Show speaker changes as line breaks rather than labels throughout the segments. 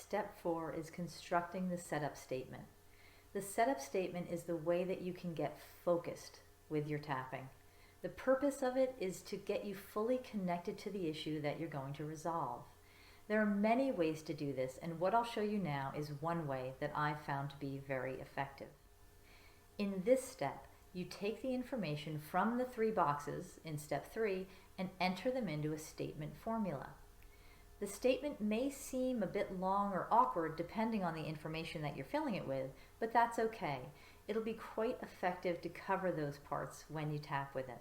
step 4 is constructing the setup statement. The setup statement is the way that you can get focused with your tapping. The purpose of it is to get you fully connected to the issue that you're going to resolve. There are many ways to do this, and what I'll show you now is one way that I've found to be very effective. In this step, you take the information from the 3 boxes in step 3 and enter them into a statement formula. The statement may seem a bit long or awkward depending on the information that you're filling it with, but that's okay. It'll be quite effective to cover those parts when you tap with it.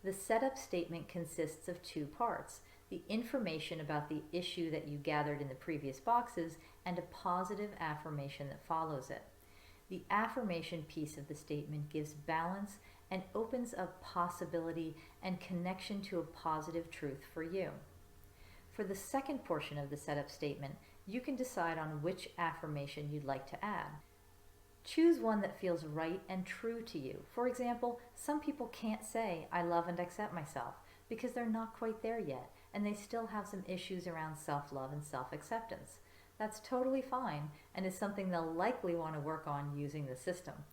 The setup statement consists of 2 parts: the information about the issue that you gathered in the previous boxes and a positive affirmation that follows it. The affirmation piece of the statement gives balance and opens up possibility and connection to a positive truth for you. For the second portion of the setup statement, you can decide on which affirmation you'd like to add. Choose one that feels right and true to you. For example, some people can't say, "I love and accept myself," because they're not quite there yet, and they still have some issues around self-love and self-acceptance. That's totally fine, and is something they'll likely want to work on using the system.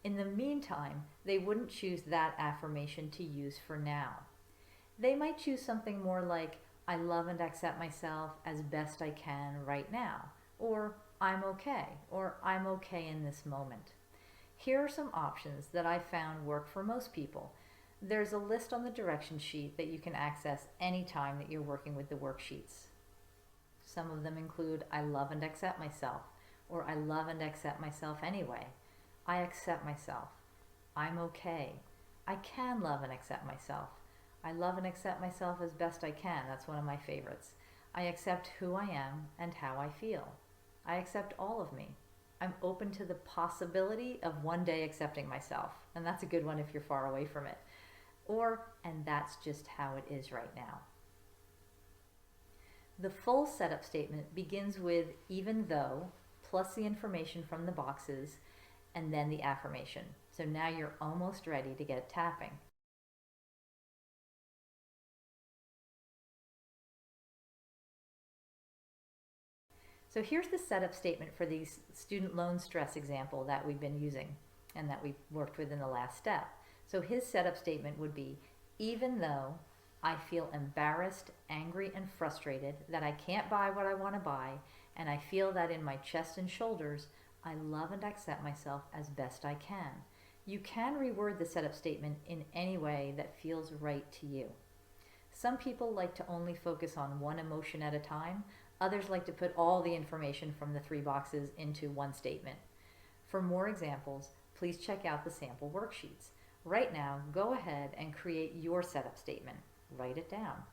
In the meantime, they wouldn't choose that affirmation to use for now. They might choose something more like, "I love and accept myself as best I can right now," or "I'm okay," or "I'm okay in this moment." Here are some options that I found work for most people. There's a list on the direction sheet that you can access anytime that you're working with the worksheets. Some of them include, "I love and accept myself," or "I love and accept myself anyway," "I accept myself," "I'm okay," "I can love and accept myself," "I love and accept myself as best I can," that's one of my favorites, "I accept who I am and how I feel," "I accept all of me," "I'm open to the possibility of one day accepting myself," and that's a good one if you're far away from it, or "and that's just how it is right now." The full setup statement begins with "even though" plus the information from the boxes and then the affirmation. So now you're almost ready to get tapping. So here's the setup statement for the student loan stress example that we've been using and that we worked with in the last step. So his setup statement would be, "Even though I feel embarrassed, angry, and frustrated that I can't buy what I want to buy, and I feel that in my chest and shoulders, I love and accept myself as best I can." You can reword the setup statement in any way that feels right to you. Some people like to only focus on one emotion at a time. Others like to put all the information from the 3 boxes into one statement. For more examples, please check out the sample worksheets. Right now, go ahead and create your setup statement. Write it down.